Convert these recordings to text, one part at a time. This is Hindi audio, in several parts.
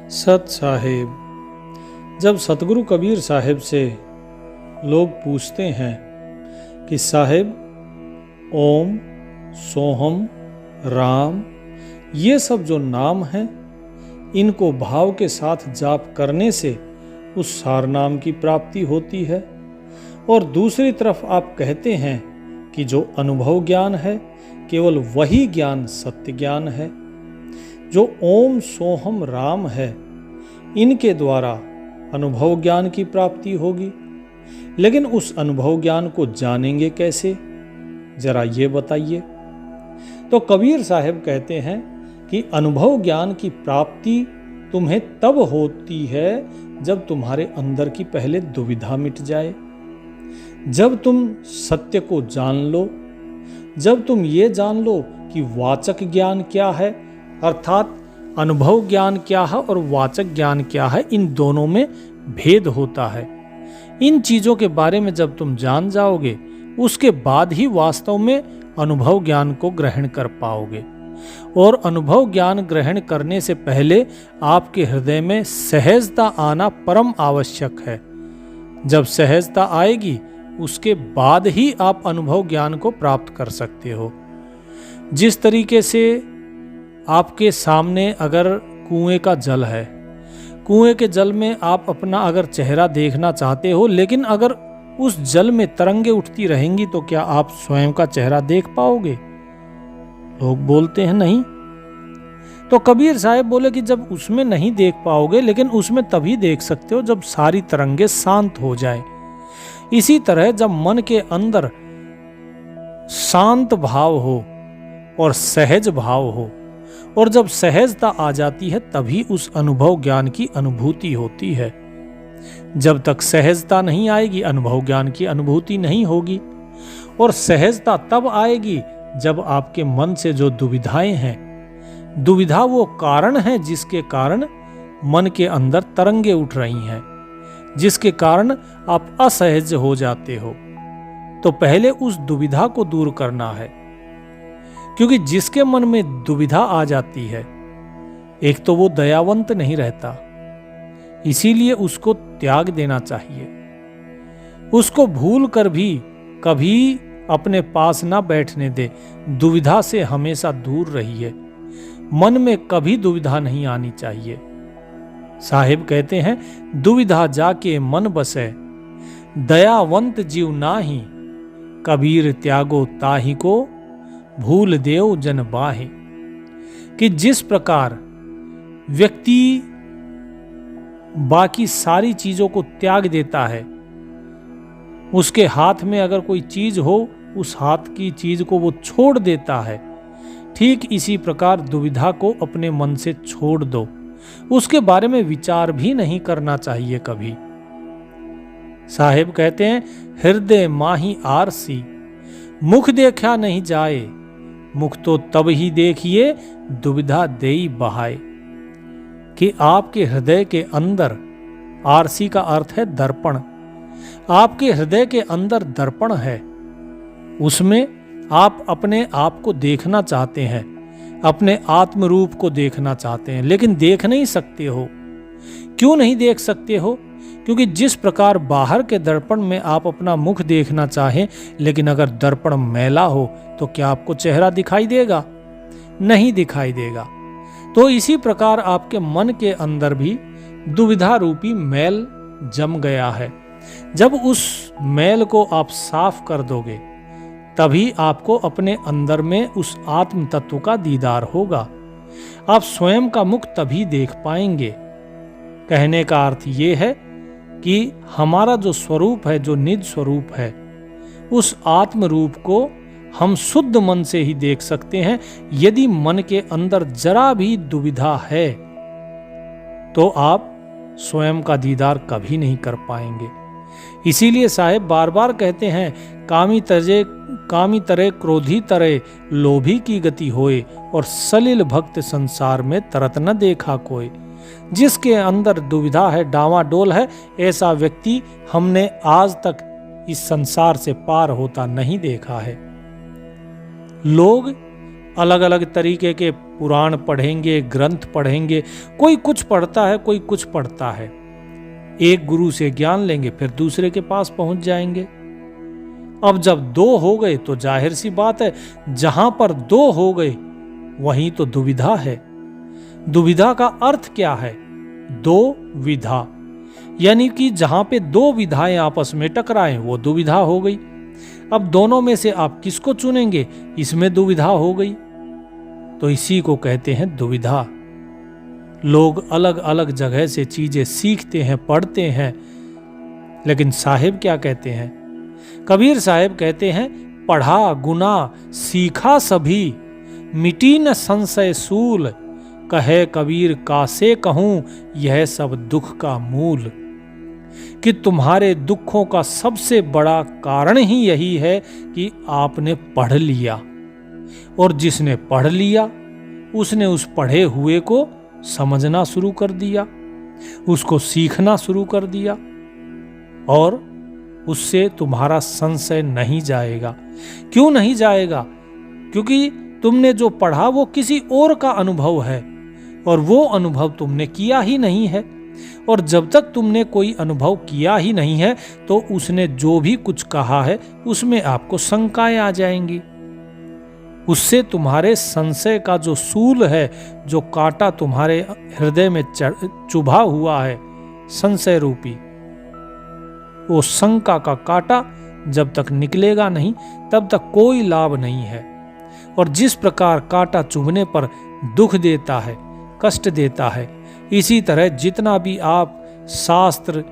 सत साहिब। जब सतगुरु कबीर साहिब से लोग पूछते हैं कि साहिब ओम, सोहम, राम ये सब जो नाम हैं इनको भाव के साथ जाप करने से उस सार नाम की प्राप्ति होती है, और दूसरी तरफ आप कहते हैं कि जो अनुभव ज्ञान है केवल वही ज्ञान सत्य ज्ञान है। जो ओम सोहम राम है इनके द्वारा अनुभव ज्ञान की प्राप्ति होगी, लेकिन उस अनुभव ज्ञान को जानेंगे कैसे, जरा ये बताइए। तो कबीर साहब कहते हैं कि अनुभव ज्ञान की प्राप्ति तुम्हें तब होती है जब तुम्हारे अंदर की पहले दुविधा मिट जाए, जब तुम सत्य को जान लो, जब तुम ये जान लो कि वाचक ज्ञान क्या है, अर्थात अनुभव ज्ञान क्या है और वाचक ज्ञान क्या है, इन दोनों में भेद होता है। इन चीजों के बारे में जब तुम जान जाओगे उसके बाद ही वास्तव में अनुभव ज्ञान को ग्रहण कर पाओगे। और अनुभव ज्ञान ग्रहण करने से पहले आपके हृदय में सहजता आना परम आवश्यक है। जब सहजता आएगी उसके बाद ही आप अनुभव ज्ञान को प्राप्त कर सकते हो। जिस तरीके से आपके सामने अगर कुएं का जल है, कुएं के जल में आप अपना अगर चेहरा देखना चाहते हो, लेकिन अगर उस जल में तरंगे उठती रहेंगी तो क्या आप स्वयं का चेहरा देख पाओगे? लोग बोलते हैं नहीं। तो कबीर साहब बोले कि जब उसमें नहीं देख पाओगे, लेकिन उसमें तभी देख सकते हो जब सारी तरंगे शांत हो जाए। इसी तरह जब मन के अंदर शांत भाव हो और सहज भाव हो, और जब सहजता आ जाती है तभी उस अनुभव ज्ञान की अनुभूति होती है। जब तक सहजता नहीं आएगी अनुभव ज्ञान की अनुभूति नहीं होगी। और सहजता तब आएगी जब आपके मन से जो दुविधाएं हैं, दुविधा वो कारण है जिसके कारण मन के अंदर तरंगे उठ रही हैं, जिसके कारण आप असहज हो जाते हो। तो पहले उस दुविधा को दूर करना है, क्योंकि जिसके मन में दुविधा आ जाती है, एक तो वो दयावंत नहीं रहता, इसीलिए उसको त्याग देना चाहिए। उसको भूल कर भी कभी अपने पास ना बैठने दे। दुविधा से हमेशा दूर रहिए। मन में कभी दुविधा नहीं आनी चाहिए। साहिब कहते हैं दुविधा जाके मन बसे, दयावंत जीव नाही, कबीर त्यागो ताहि को, भूल देव जन बाहे। कि जिस प्रकार व्यक्ति बाकी सारी चीजों को त्याग देता है, उसके हाथ में अगर कोई चीज हो उस हाथ की चीज को वो छोड़ देता है, ठीक इसी प्रकार दुविधा को अपने मन से छोड़ दो। उसके बारे में विचार भी नहीं करना चाहिए कभी। साहिब कहते हैं हृदय माही आरसी, मुख देखा नहीं जाए, मुख तो तब ही देखिए दुविधा देई बहाए। कि आपके हृदय के अंदर, आरसी का अर्थ है दर्पण, आपके हृदय के अंदर दर्पण है, उसमें आप अपने आप को देखना चाहते हैं, अपने आत्म रूप को देखना चाहते हैं, लेकिन देख नहीं सकते हो। क्यों नहीं देख सकते हो? क्योंकि जिस प्रकार बाहर के दर्पण में आप अपना मुख देखना चाहें, लेकिन अगर दर्पण मैला हो तो क्या आपको चेहरा दिखाई देगा? नहीं दिखाई देगा। तो इसी प्रकार आपके मन के अंदर भी दुविधा रूपी मैल जम गया है। जब उस मैल को आप साफ कर दोगे तभी आपको अपने अंदर में उस आत्म तत्व का दीदार होगा। आप स्वयं का मुख तभी देख पाएंगे। कहने का अर्थ ये है कि हमारा जो स्वरूप है, जो निज स्वरूप है, उस आत्म रूप को हम शुद्ध मन से ही देख सकते हैं। यदि मन के अंदर जरा भी दुविधा है तो आप स्वयं का दीदार कभी नहीं कर पाएंगे। इसीलिए साहिब बार बार कहते हैं कामी तरे क्रोधी तरे, लोभी की गति होए, और सलिल भक्त संसार में तरत न देखा कोई। जिसके अंदर दुविधा है, डावाडोल है, ऐसा व्यक्ति हमने आज तक इस संसार से पार होता नहीं देखा है। लोग अलग अलग तरीके के पुराण पढ़ेंगे, ग्रंथ पढ़ेंगे, कोई कुछ पढ़ता है, कोई कुछ पढ़ता है। एक गुरु से ज्ञान लेंगे, फिर दूसरे के पास पहुंच जाएंगे। अब जब दो हो गए तो जाहिर सी बात है, जहां पर दो हो गए वहीं तो दुविधा है। दुविधा का अर्थ क्या है? दो विधा, यानी कि जहां पे दो विधाएं आपस में टकराएं वो दुविधा हो गई। अब दोनों में से आप किसको चुनेंगे, इसमें दुविधा हो गई। तो इसी को कहते हैं दुविधा। लोग अलग अलग जगह से चीजें सीखते हैं, पढ़ते हैं, लेकिन साहिब क्या कहते हैं? कबीर साहिब कहते हैं, पढ़ा गुना सीखा सभी, मिटी न संशय सूल, कहे कबीर कासे कहूं यह सब दुख का मूल। कि तुम्हारे दुखों का सबसे बड़ा कारण ही यही है कि आपने पढ़ लिया, और जिसने पढ़ लिया उसने उस पढ़े हुए को समझना शुरू कर दिया, उसको सीखना शुरू कर दिया, और उससे तुम्हारा संशय नहीं जाएगा। क्यों नहीं जाएगा? क्योंकि तुमने जो पढ़ा वो किसी और का अनुभव है, और वो अनुभव तुमने किया ही नहीं है। और जब तक तुमने कोई अनुभव किया ही नहीं है तो उसने जो भी कुछ कहा है उसमें आपको शंकाएं आ जाएंगी। उससे तुम्हारे संशय का जो सूल है, जो कांटा तुम्हारे हृदय में चुभा हुआ है, संशय रूपी, वो शंका का कांटा जब तक निकलेगा नहीं तब तक कोई लाभ नहीं है। और जिस प्रकार कांटा चुभने पर दुख देता है, कष्ट देता है, इसी तरह जितना भी आप शास्त्र,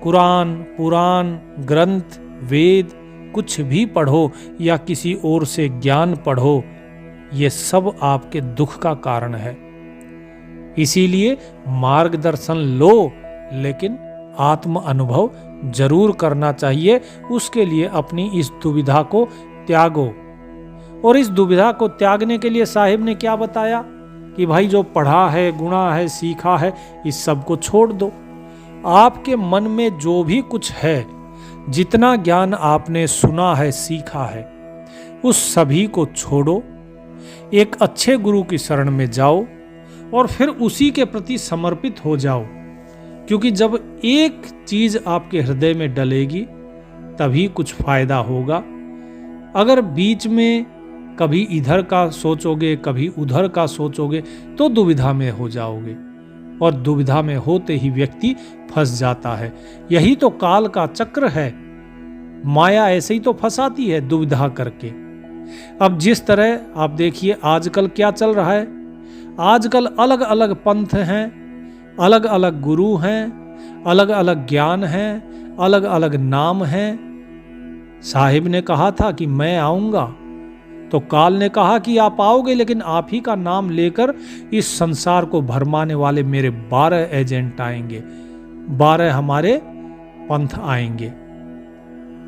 कुरान, पुराण, ग्रंथ, वेद कुछ भी पढ़ो या किसी और से ज्ञान पढ़ो, ये सब आपके दुख का कारण है। इसीलिए मार्गदर्शन लो, लेकिन आत्म अनुभव जरूर करना चाहिए। उसके लिए अपनी इस दुविधा को त्यागो। और इस दुविधा को त्यागने के लिए साहिब ने क्या बताया कि भाई जो पढ़ा है, गुणा है, सीखा है, इस सब को छोड़ दो। आपके मन में जो भी कुछ है, जितना ज्ञान आपने सुना है, सीखा है, उस सभी को छोड़ो, एक अच्छे गुरु की शरण में जाओ और फिर उसी के प्रति समर्पित हो जाओ। क्योंकि जब एक चीज आपके हृदय में डलेगी तभी कुछ फायदा होगा। अगर बीच में कभी इधर का सोचोगे, कभी उधर का सोचोगे तो दुविधा में हो जाओगे, और दुविधा में होते ही व्यक्ति फंस जाता है। यही तो काल का चक्र है। माया ऐसे ही तो फंसाती है दुविधा करके। अब जिस तरह आप देखिए आजकल क्या चल रहा है, आजकल अलग अलग पंथ हैं, अलग अलग गुरु हैं, अलग अलग ज्ञान हैं, अलग अलग नाम हैं। साहिब ने कहा था कि मैं आऊंगा, तो काल ने कहा कि आप आओगे, लेकिन आप ही का नाम लेकर इस संसार को भरमाने वाले मेरे 12 एजेंट आएंगे, 12 हमारे पंथ आएंगे,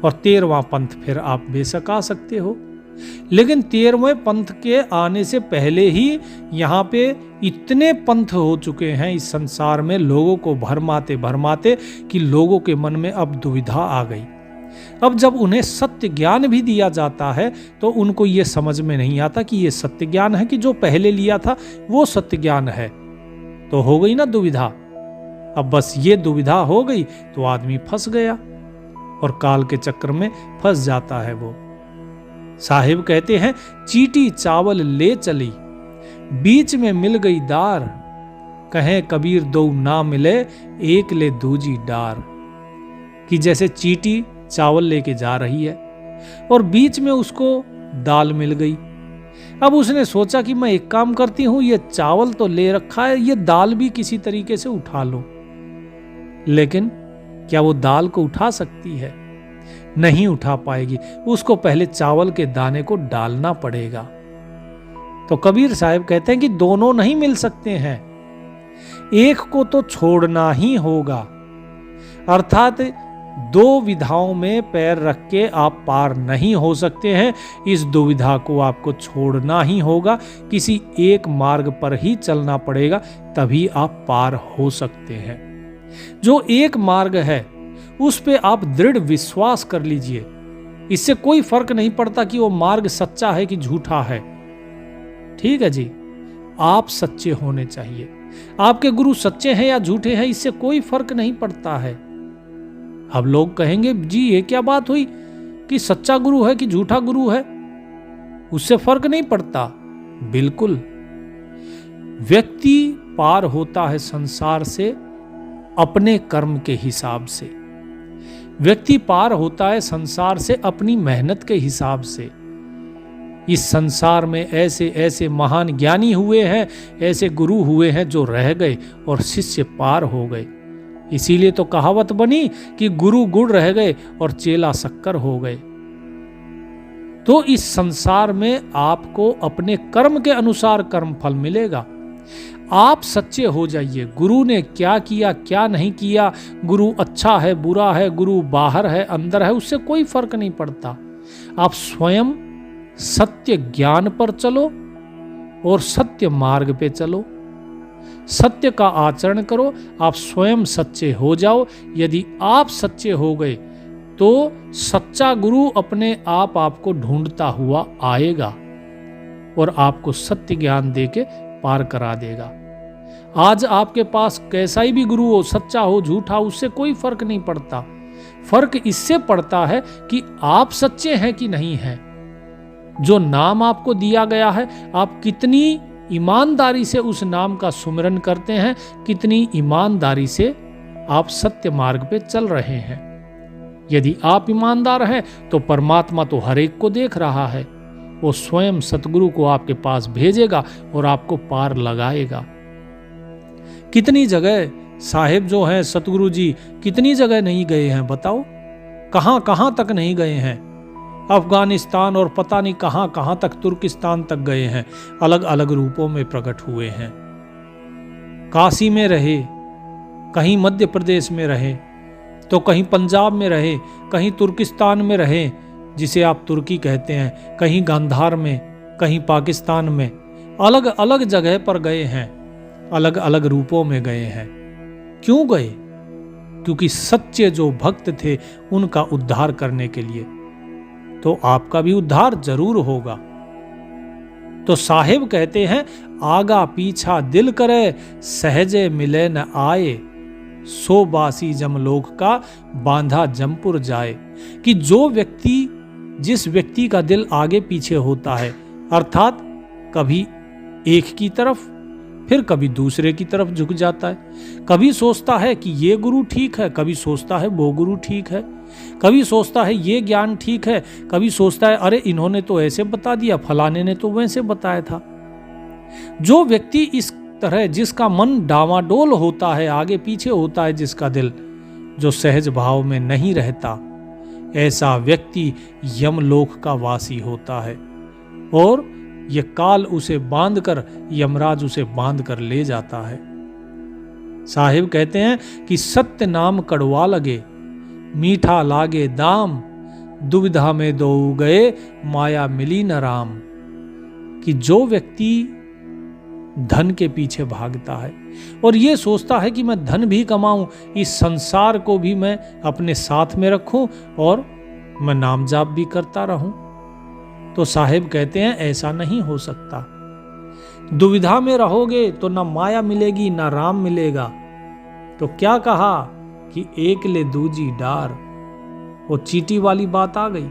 और 13वां पंथ फिर आप बेशक आ सकते हो। लेकिन 13वें पंथ के आने से पहले ही यहाँ पे इतने पंथ हो चुके हैं इस संसार में, लोगों को भरमाते भरमाते कि लोगों के मन में अब दुविधा आ गई। अब जब उन्हें सत्य ज्ञान भी दिया जाता है तो उनको ये समझ में नहीं आता कि ये सत्य ज्ञान है कि जो पहले लिया था वो सत्य ज्ञान है। तो हो गई ना दुविधा। अब बस ये दुविधा हो गई तो आदमी फंस गया और काल के चक्र में फंस जाता है वो। साहिब कहते हैं, चीटी चावल ले चली, बीच में मिल गई दार, कहें कबीर दो ना मिले, एक ले दूजी डार। कि जैसे चीटी चावल लेके जा रही है और बीच में उसको दाल मिल गई। अब उसने सोचा कि मैं एक काम करती हूं, ये चावल तो ले रखा है, ये दाल भी किसी तरीके से उठा लो। लेकिन क्या वो दाल को उठा सकती है? नहीं उठा पाएगी। उसको पहले चावल के दाने को डालना पड़ेगा। तो कबीर साहब कहते हैं कि दोनों नहीं मिल सकते हैं, एक को तो छोड़ना ही होगा। अर्थात दो विधाओं में पैर रख के आप पार नहीं हो सकते हैं। इस दुविधा को आपको छोड़ना ही होगा, किसी एक मार्ग पर ही चलना पड़ेगा, तभी आप पार हो सकते हैं। जो एक मार्ग है उस पे आप दृढ़ विश्वास कर लीजिए। इससे कोई फर्क नहीं पड़ता कि वो मार्ग सच्चा है कि झूठा है। ठीक है जी, आप सच्चे होने चाहिए। आपके गुरु सच्चे हैं या झूठे हैं इससे कोई फर्क नहीं पड़ता है। अब लोग कहेंगे जी ये क्या बात हुई कि सच्चा गुरु है कि झूठा गुरु है, उससे फर्क नहीं पड़ता। बिल्कुल, व्यक्ति पार होता है संसार से अपने कर्म के हिसाब से। व्यक्ति पार होता है संसार से अपनी मेहनत के हिसाब से। इस संसार में ऐसे ऐसे महान ज्ञानी हुए हैं, ऐसे गुरु हुए हैं जो रह गए और शिष्य पार हो गए। इसीलिए तो कहावत बनी कि गुरु गुड़ रह गए और चेला शक्कर हो गए। तो इस संसार में आपको अपने कर्म के अनुसार कर्म फल मिलेगा। आप सच्चे हो जाइए। गुरु ने क्या किया क्या नहीं किया, गुरु अच्छा है बुरा है, गुरु बाहर है अंदर है, उससे कोई फर्क नहीं पड़ता। आप स्वयं सत्य ज्ञान पर चलो और सत्य मार्ग पे चलो, सत्य का आचरण करो, आप स्वयं सच्चे हो जाओ। यदि आप सच्चे हो गए तो सच्चा गुरु अपने आप आपको ढूंढता हुआ आएगा और आपको सत्य ज्ञान देके पार करा देगा। आज आपके पास कैसा ही भी गुरु हो, सच्चा हो झूठा, उससे कोई फर्क नहीं पड़ता। फर्क इससे पड़ता है कि आप सच्चे हैं कि नहीं हैं। जो नाम आपको दिया गया है, आप कितनी ईमानदारी से उस नाम का सुमिरन करते हैं, कितनी ईमानदारी से आप सत्य मार्ग पे चल रहे हैं। यदि आप ईमानदार हैं तो परमात्मा तो हर एक को देख रहा है, वो स्वयं सतगुरु को आपके पास भेजेगा और आपको पार लगाएगा। कितनी जगह साहिब जो हैं सतगुरु जी, कितनी जगह नहीं गए हैं बताओ, कहां कहां तक नहीं गए हैं। अफगानिस्तान और पता नहीं कहां कहां तक, तुर्किस्तान तक गए हैं, अलग अलग रूपों में प्रकट हुए हैं। काशी में रहे, कहीं मध्य प्रदेश में रहे, तो कहीं पंजाब में रहे, कहीं तुर्किस्तान में रहे जिसे आप तुर्की कहते हैं, कहीं गांधार में, कहीं पाकिस्तान में, अलग अलग जगह पर गए हैं, अलग अलग रूपों में गए हैं। क्यों गए? क्योंकि सच्चे जो भक्त थे उनका उद्धार करने के लिए। तो आपका भी उद्धार जरूर होगा। तो साहिब कहते हैं, आगा पीछा दिल करे, सहजे मिले न आए, सो बासी जमलोक का बांधा जमपुर जाए। कि जो व्यक्ति, जिस व्यक्ति का दिल आगे पीछे होता है, अर्थात कभी एक की तरफ फिर कभी दूसरे की तरफ झुक जाता है, कभी सोचता है कि ये गुरु ठीक है, कभी सोचता है वो गुरु ठीक है, कभी सोचता है ये ज्ञान ठीक है, कभी सोचता है अरे इन्होंने तो ऐसे बता दिया, फलाने ने तो वैसे बताया था। जो व्यक्ति इस तरह, जिसका मन डावाडोल होता है, आगे पीछे होता है जिसका दिल, जो सहज भाव में नहीं रहता, ऐसा व्यक्ति यमलोक का वासी होता है और ये काल उसे बांधकर, यमराज उसे बांधकर ले जाता है। साहिब कहते हैं कि सत्य नाम कड़वा लगे, मीठा लागे दाम, दुविधा में दो गए, माया मिली न राम। कि जो व्यक्ति धन के पीछे भागता है और ये सोचता है कि मैं धन भी कमाऊं, इस संसार को भी मैं अपने साथ में रखूं और मैं नाम जाप भी करता रहूं, तो साहिब कहते हैं ऐसा नहीं हो सकता। दुविधा में रहोगे तो ना माया मिलेगी ना राम मिलेगा। तो क्या कहा कि एक ले दूजी डार, वो चीटी वाली बात आ गई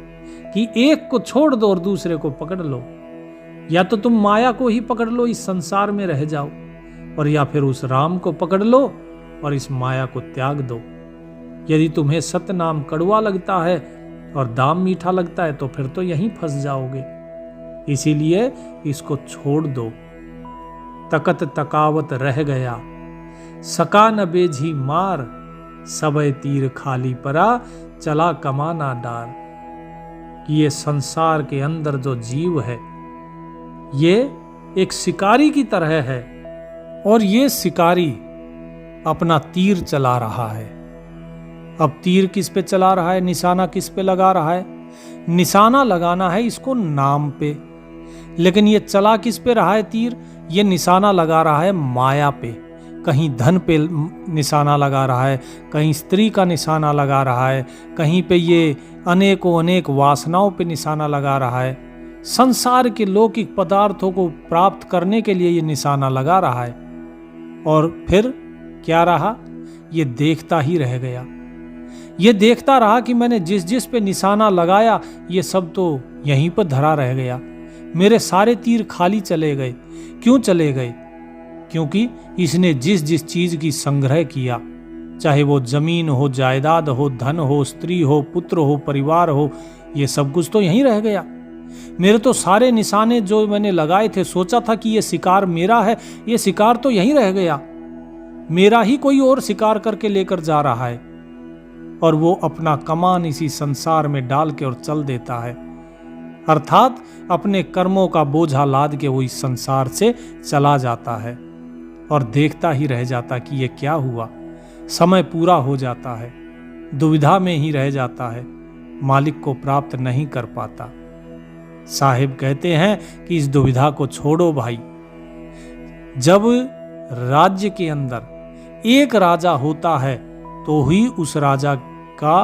कि एक को छोड़ दो और दूसरे को पकड़ लो। या तो तुम माया को ही पकड़ लो, इस संसार में रह जाओ, और या फिर उस राम को पकड़ लो और इस माया को त्याग दो। यदि तुम्हें सतनाम कड़वा लगता है और दाम मीठा लगता है तो फिर तो यहीं फंस जाओगे। इसीलिए इसको छोड़ दो। तकत तकावत रह गया, सका न बेझी मार, सबे तीर खाली परा, चला कमाना डार। कि ये संसार के अंदर जो जीव है, ये एक शिकारी की तरह है और ये शिकारी अपना तीर चला रहा है। अब तीर किस पे चला रहा है, निशाना किस पे लगा रहा है? निशाना लगाना है इसको नाम पे, लेकिन ये चला किस पे रहा है तीर? ये निशाना लगा रहा है माया पे। कहीं धन पे निशाना लगा रहा है, कहीं स्त्री का निशाना लगा रहा है, कहीं पे ये अनेकों अनेक वासनाओं पे निशाना लगा रहा है। संसार के लौकिक पदार्थों को प्राप्त करने के लिए ये निशाना लगा रहा है। और फिर क्या रहा? ये देखता ही रह गया। ये देखता रहा कि मैंने जिस जिस पे निशाना लगाया ये सब तो यहीं पर धरा रह गया। मेरे सारे तीर खाली चले गए। क्यों चले गए? क्योंकि इसने जिस जिस चीज की संग्रह किया, चाहे वो जमीन हो, जायदाद हो, धन हो, स्त्री हो, पुत्र हो, परिवार हो, ये सब कुछ तो यहीं रह गया। मेरे तो सारे निशाने जो मैंने लगाए थे, सोचा था कि ये शिकार मेरा है, ये शिकार तो यहीं रह गया। मेरा ही कोई और शिकार करके लेकर जा रहा है और वो अपना कमान इसी संसार में डाल के और चल देता है। अर्थात अपने कर्मों का बोझा लाद के वो इस संसार से चला जाता है और देखता ही रह जाता कि ये क्या हुआ। समय पूरा हो जाता है, दुविधा में ही रह जाता है, मालिक को प्राप्त नहीं कर पाता। साहिब कहते हैं कि इस दुविधा को छोड़ो भाई। जब राज्य के अंदर एक राजा होता है तो ही उस राजा का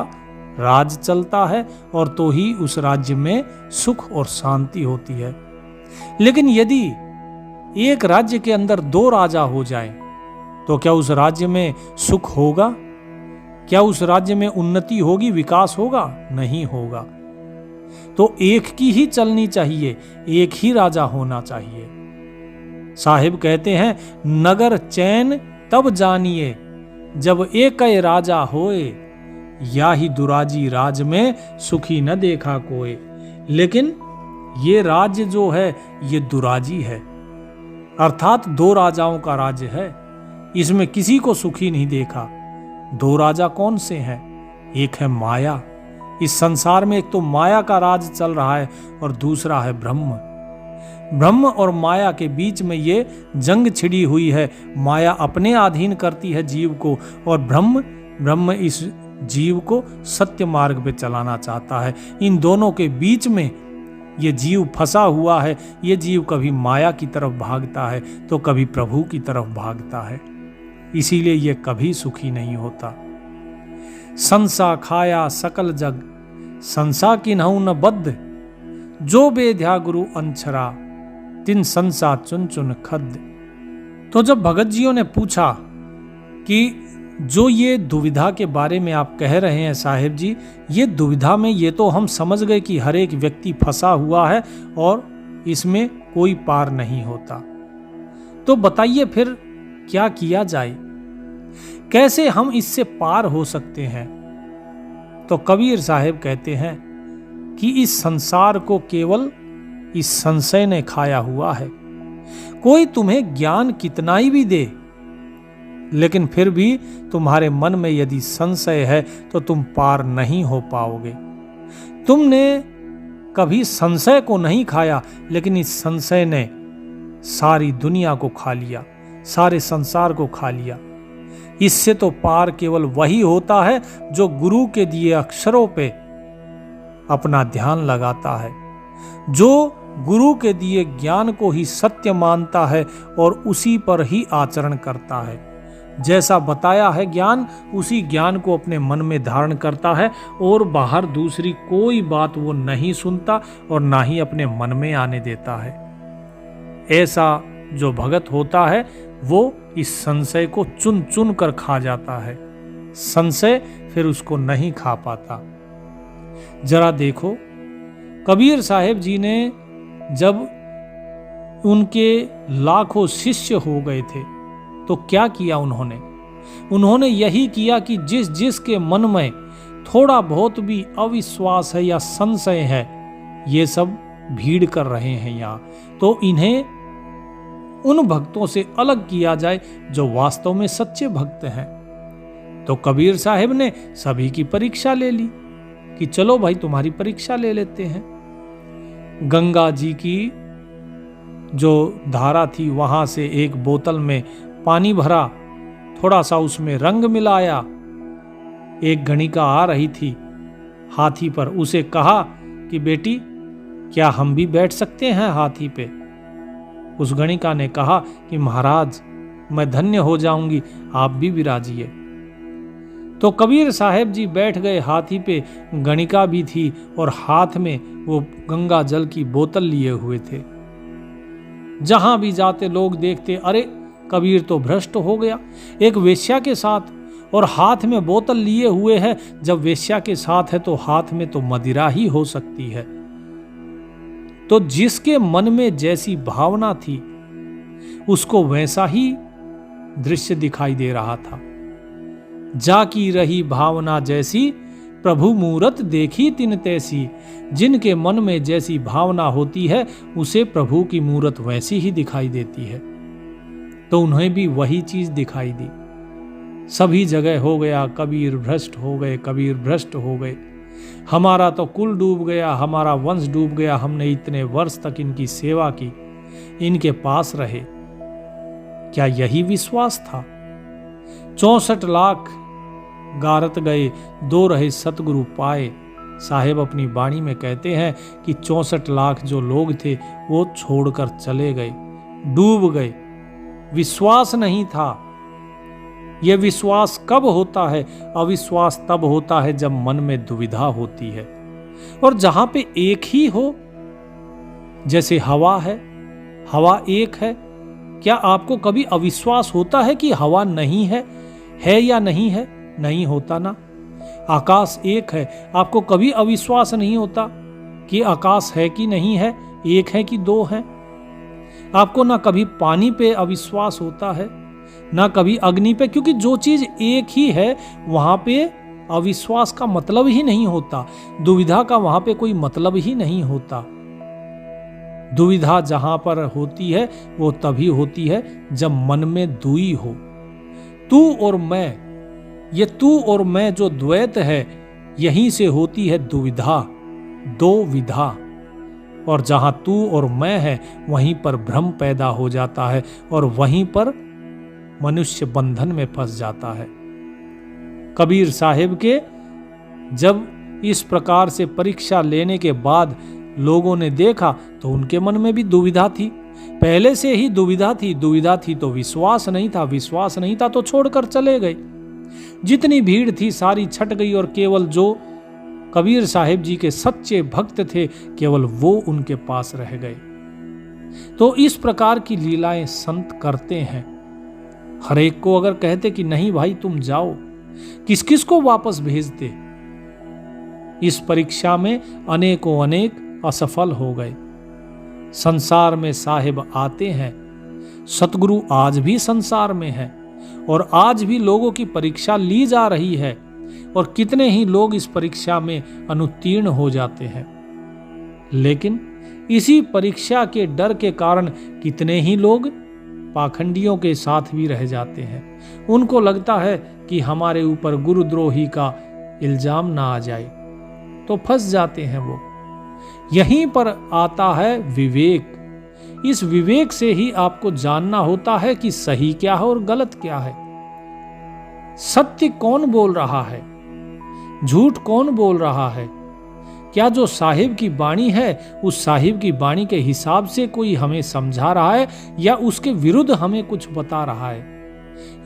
राज चलता है और तो ही उस राज्य में सुख और शांति होती है। लेकिन यदि एक राज्य के अंदर दो राजा हो जाएं, तो क्या उस राज्य में सुख होगा? क्या उस राज्य में उन्नति होगी, विकास होगा? नहीं होगा। तो एक की ही चलनी चाहिए, एक ही राजा होना चाहिए। साहिब कहते हैं, नगर चैन तब जानिए जब एक राजा होए, या ही दुराजी राज में सुखी न देखा कोई। लेकिन ये राज्य जो है ये दुराजी है, अर्थात दो राजाओं का राज्य है। इसमें किसी को सुखी नहीं देखा। दो राजा कौन से हैं? एक है माया। इस संसार में एक तो माया का राज चल रहा है और दूसरा है ब्रह्म। ब्रह्म और माया के बीच में ये जंग छिड़ी हुई है। माया अपने अधीन करती है जीव को और ब्रह्म इस जीव को सत्य मार्ग पे चलाना चाहता है। इन दोनों के बीच में ये जीव फंसा हुआ है। ये जीव कभी माया की तरफ भागता है तो कभी प्रभु की तरफ भागता है। इसीलिए ये कभी सुखी नहीं होता। संसा खाया सकल जग, संसा किन्हु न बद्ध, जो बेध्या गुरु अंछरा, तिन संसा चुन चुन खद। तो जब भगत जियों ने पूछा कि जो ये दुविधा के बारे में आप कह रहे हैं साहिब जी, ये दुविधा में ये तो हम समझ गए कि हर एक व्यक्ति फंसा हुआ है और इसमें कोई पार नहीं होता। तो बताइए फिर क्या किया जाए, कैसे हम इससे पार हो सकते हैं? तो कबीर साहिब कहते हैं कि इस संसार को केवल इस संशय ने खाया हुआ है। कोई तुम्हें ज्ञान कितना ही भी दे, लेकिन फिर भी तुम्हारे मन में यदि संशय है तो तुम पार नहीं हो पाओगे। तुमने कभी संशय को नहीं खाया, लेकिन इस संशय ने सारी दुनिया को खा लिया, सारे संसार को खा लिया। इससे तो पार केवल वही होता है जो गुरु के दिए अक्षरों पे अपना ध्यान लगाता है, जो गुरु के दिए ज्ञान को ही सत्य मानता है और उसी पर ही आचरण करता है। जैसा बताया है ज्ञान, उसी ज्ञान को अपने मन में धारण करता है और बाहर दूसरी कोई बात वो नहीं सुनता और ना ही अपने मन में आने देता है। ऐसा जो भगत होता है वो इस संशय को चुन चुन कर खा जाता है। संशय फिर उसको नहीं खा पाता। जरा देखो, कबीर साहिब जी ने जब उनके लाखों शिष्य हो गए थे तो क्या किया उन्होंने यही किया कि जिस जिस के मन में थोड़ा बहुत भी अविश्वास है या संशय है, ये सब भीड़ कर रहे हैं यहाँ, तो इन्हें उन भक्तों से अलग किया जाए जो वास्तव में सच्चे भक्त हैं। तो कबीर साहिब ने सभी की परीक्षा ले ली कि चलो भाई तुम्हारी परीक्षा ले लेते हैं। गंगा जी की जो धारा थी वहां से एक बोतल में पानी भरा, थोड़ा सा उसमें रंग मिलाया। एक गणिका आ रही थी हाथी पर, उसे कहा कि बेटी क्या हम भी बैठ सकते हैं हाथी पे? उस गणिका ने कहा कि महाराज मैं धन्य हो जाऊंगी, आप भी विराजिए। तो कबीर साहब जी बैठ गए हाथी पे, गणिका भी थी और हाथ में वो गंगा जल की बोतल लिए हुए थे। जहां भी जाते लोग देखते, अरे कबीर तो भ्रष्ट हो गया, एक वेश्या के साथ और हाथ में बोतल लिए हुए है। जब वेश्या के साथ है तो हाथ में तो मदिरा ही हो सकती है। तो जिसके मन में जैसी भावना थी उसको वैसा ही दृश्य दिखाई दे रहा था। जाकी रही भावना जैसी, प्रभु मूरत देखी तिन तैसी। जिनके मन में जैसी भावना होती है उसे प्रभु की मूरत वैसी ही दिखाई देती है। तो उन्हें भी वही चीज दिखाई दी। सभी जगह हो गया कबीर भ्रष्ट हो गए, कबीर भ्रष्ट हो गए, हमारा तो कुल डूब गया, हमारा वंश डूब गया, हमने इतने वर्ष तक इनकी सेवा की, इनके पास रहे। क्या यही विश्वास था? 64 लाख गारत गए, 2 रहे सतगुरु पाए। साहेब अपनी वाणी में कहते हैं कि 64 लाख जो लोग थे वो छोड़कर चले गए, डूब गए। विश्वास नहीं था। यह विश्वास कब होता है? अविश्वास तब होता है जब मन में दुविधा होती है। और जहां पे एक ही हो, जैसे हवा है, हवा एक है, क्या आपको कभी अविश्वास होता है कि हवा नहीं है या नहीं है? नहीं होता ना। आकाश एक है, आपको कभी अविश्वास नहीं होता कि आकाश है कि नहीं है, एक है कि 2 है? आपको ना कभी पानी पे अविश्वास होता है, ना कभी अग्नि पे, क्योंकि जो चीज एक ही है वहां पे अविश्वास का मतलब ही नहीं होता, दुविधा का वहां पे कोई मतलब ही नहीं होता। दुविधा जहां पर होती है वो तभी होती है जब मन में दुई हो। तू और मैं, ये तू और मैं जो द्वैत है, यहीं से होती है दुविधा, 2 विधा। और जहां तू और मैं है वहीं पर भ्रम पैदा हो जाता है और वहीं पर मनुष्य बंधन में फंस जाता है। कबीर साहिब के जब इस प्रकार से परीक्षा लेने के बाद लोगों ने देखा तो उनके मन में भी दुविधा थी, पहले से ही दुविधा थी तो विश्वास नहीं था, विश्वास नहीं था तो छोड़कर चले गए। जितनी भीड़ थी सारी छट गई और केवल जो कबीर साहिब जी के सच्चे भक्त थे केवल वो उनके पास रह गए। तो इस प्रकार की लीलाएं संत करते हैं। हर एक को अगर कहते कि नहीं भाई तुम जाओ, किस किस को वापस भेजते? इस परीक्षा में अनेकों अनेक असफल हो गए। संसार में साहिब आते हैं, सतगुरु आज भी संसार में है और आज भी लोगों की परीक्षा ली जा रही है और कितने ही लोग इस परीक्षा में अनुत्तीर्ण हो जाते हैं। लेकिन इसी परीक्षा के डर के कारण कितने ही लोग पाखंडियों के साथ भी रह जाते हैं। उनको लगता है कि हमारे ऊपर गुरुद्रोही का इल्जाम ना आ जाए, तो फंस जाते हैं वो। यहीं पर आता है विवेक। इस विवेक से ही आपको जानना होता है कि सही क्या है और गलत क्या है, सत्य कौन बोल रहा है, झूठ कौन बोल रहा है। क्या जो साहिब की वाणी है उस साहिब की वाणी के हिसाब से कोई हमें समझा रहा है या उसके विरुद्ध हमें कुछ बता रहा है?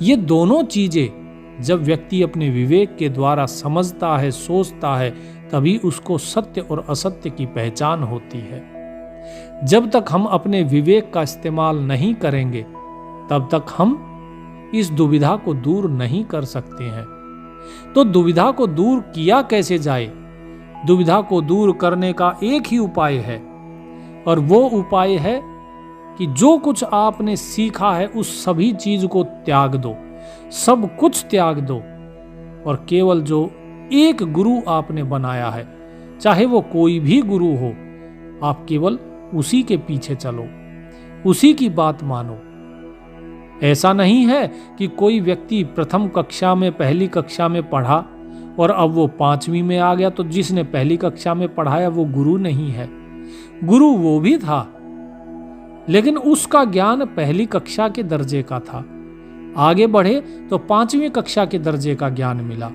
ये दोनों चीजें जब व्यक्ति अपने विवेक के द्वारा समझता है, सोचता है, तभी उसको सत्य और असत्य की पहचान होती है। जब तक हम अपने विवेक का इस्तेमाल नहीं करेंगे तब तक हम इस दुविधा को दूर नहीं कर सकते हैं। तो दुविधा को दूर किया कैसे जाए? दुविधा को दूर करने का एक ही उपाय है और वो उपाय है कि जो कुछ आपने सीखा है उस सभी चीज को त्याग दो, सब कुछ त्याग दो और केवल जो एक गुरु आपने बनाया है, चाहे वो कोई भी गुरु हो, आप केवल उसी के पीछे चलो, उसी की बात मानो। ऐसा नहीं है कि कोई व्यक्ति प्रथम कक्षा में, पहली कक्षा में पढ़ा और अब वो 5वीं में आ गया तो जिसने पहली कक्षा में पढ़ाया वो गुरु नहीं है। गुरु वो भी था, लेकिन उसका ज्ञान पहली कक्षा के दर्जे का था। आगे बढ़े तो 5वीं कक्षा के दर्जे का ज्ञान मिला,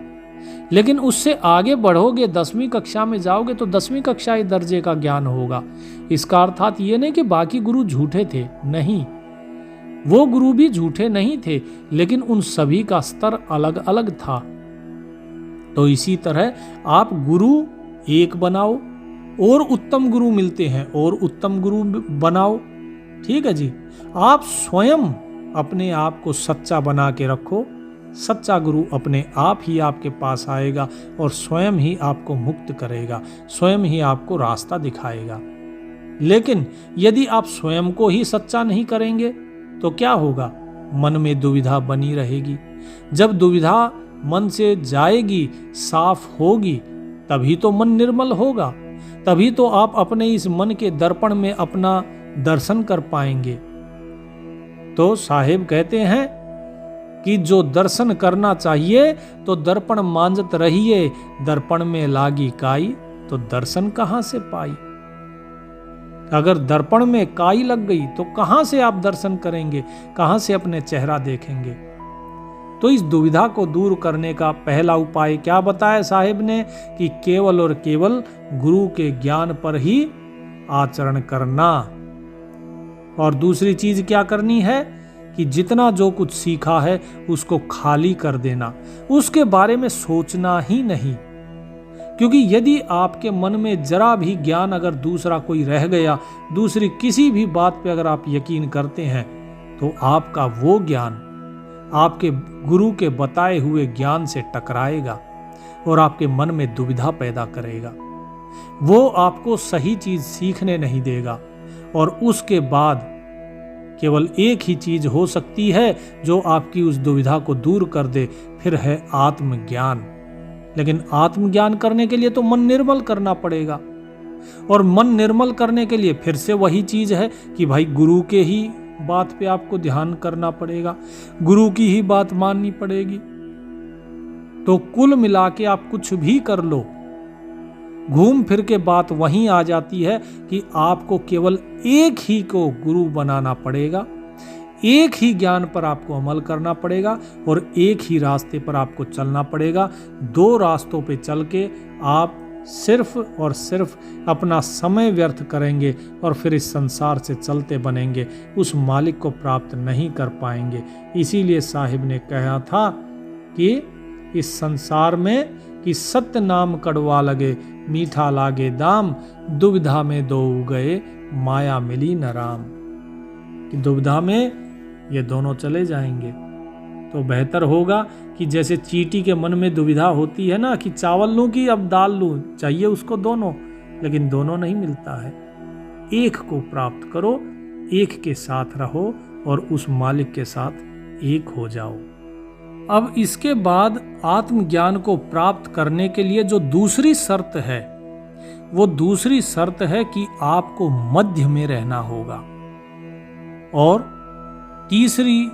लेकिन उससे आगे बढ़ोगे, 10वीं कक्षा में जाओगे तो 10वीं कक्षा के दर्जे का ज्ञान होगा। इसका अर्थात ये नहीं कि बाकी गुरु झूठे थे, नहीं, वो गुरु भी झूठे नहीं थे, लेकिन उन सभी का स्तर अलग अलग था। तो इसी तरह आप गुरु एक बनाओ, और उत्तम गुरु मिलते हैं और उत्तम गुरु बनाओ। ठीक है जी। आप स्वयं अपने आप को सच्चा बना के रखो, सच्चा गुरु अपने आप ही आपके पास आएगा और स्वयं ही आपको मुक्त करेगा, स्वयं ही आपको रास्ता दिखाएगा। लेकिन यदि आप स्वयं को ही सच्चा नहीं करेंगे तो क्या होगा? मन में दुविधा बनी रहेगी। जब दुविधा मन से जाएगी, साफ होगी, तभी तो मन निर्मल होगा, तभी तो आप अपने इस मन के दर्पण में अपना दर्शन कर पाएंगे। तो साहिब कहते हैं कि जो दर्शन करना चाहिए तो दर्पण मांजत रहिए, दर्पण में लागी काई तो दर्शन कहां से पाई। अगर दर्पण में काई लग गई तो कहां से आप दर्शन करेंगे, कहां से अपने चेहरा देखेंगे। तो इस दुविधा को दूर करने का पहला उपाय क्या बताया साहिब ने कि केवल और केवल गुरु के ज्ञान पर ही आचरण करना। और दूसरी चीज क्या करनी है कि जितना जो कुछ सीखा है उसको खाली कर देना, उसके बारे में सोचना ही नहीं। क्योंकि यदि आपके मन में जरा भी ज्ञान अगर दूसरा कोई रह गया, दूसरी किसी भी बात पे अगर आप यकीन करते हैं, तो आपका वो ज्ञान आपके गुरु के बताए हुए ज्ञान से टकराएगा और आपके मन में दुविधा पैदा करेगा। वो आपको सही चीज सीखने नहीं देगा। और उसके बाद केवल एक ही चीज हो सकती है जो आपकी उस दुविधा को दूर कर दे, फिर है आत्मज्ञान। लेकिन आत्मज्ञान करने के लिए तो मन निर्मल करना पड़ेगा, और मन निर्मल करने के लिए फिर से वही चीज है कि भाई गुरु के ही बात पे आपको ध्यान करना पड़ेगा, गुरु की ही बात माननी पड़ेगी। तो कुल मिला के आप कुछ भी कर लो, घूम फिर के बात वहीं आ जाती है कि आपको केवल एक ही को गुरु बनाना पड़ेगा, एक ही ज्ञान पर आपको अमल करना पड़ेगा और एक ही रास्ते पर आपको चलना पड़ेगा। दो रास्तों पे चल के आप सिर्फ और सिर्फ अपना समय व्यर्थ करेंगे और फिर इस संसार से चलते बनेंगे, उस मालिक को प्राप्त नहीं कर पाएंगे। इसीलिए साहिब ने कहा था कि इस संसार में कि सत्य नाम कड़वा लगे, मीठा लागे दाम, दुविधा में दो गए, माया मिली न राम। कि दुविधा में ये दोनों चले जाएंगे तो बेहतर होगा कि जैसे चींटी के मन में दुविधा होती है ना कि चावल लूं कि अब दाल लूं, चाहिए उसको दोनों, लेकिन दोनों नहीं मिलता है। एक को प्राप्त करो, एक के साथ रहो और उस मालिक के साथ एक हो जाओ। अब इसके बाद आत्मज्ञान को प्राप्त करने के लिए जो दूसरी शर्त है, वो दूसरी शर्त है कि आपको मध्य में रहना होगा। और तीसरी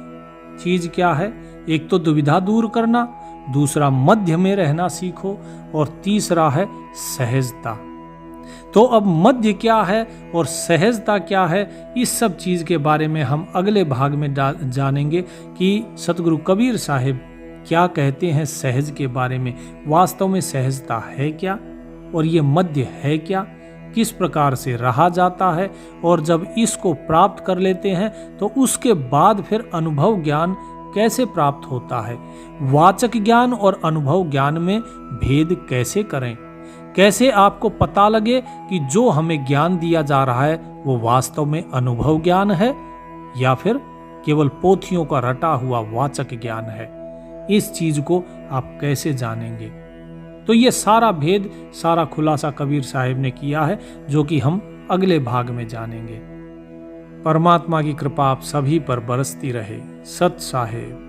चीज क्या है? एक तो दुविधा दूर करना, दूसरा मध्य में रहना सीखो, और तीसरा है सहजता। तो अब मध्य क्या है और सहजता क्या है, इस सब चीज के बारे में हम अगले भाग में जानेंगे कि सतगुरु कबीर साहिब क्या कहते हैं सहज के बारे में। वास्तव में सहजता है क्या और ये मध्य है क्या, किस प्रकार से रहा जाता है, और जब इसको प्राप्त कर लेते हैं तो उसके बाद फिर अनुभव ज्ञान कैसे प्राप्त होता है, वाचक ज्ञान और अनुभव ज्ञान में भेद कैसे करें, कैसे आपको पता लगे कि जो हमें ज्ञान दिया जा रहा है वो वास्तव में अनुभव ज्ञान है या फिर केवल पोथियों का रटा हुआ वाचक ज्ञान है। इस चीज को आप कैसे जानेंगे? तो ये सारा भेद, सारा खुलासा कबीर साहिब ने किया है, जो कि हम अगले भाग में जानेंगे। परमात्मा की कृपा आप सभी पर बरसती रहे। सत साहिब।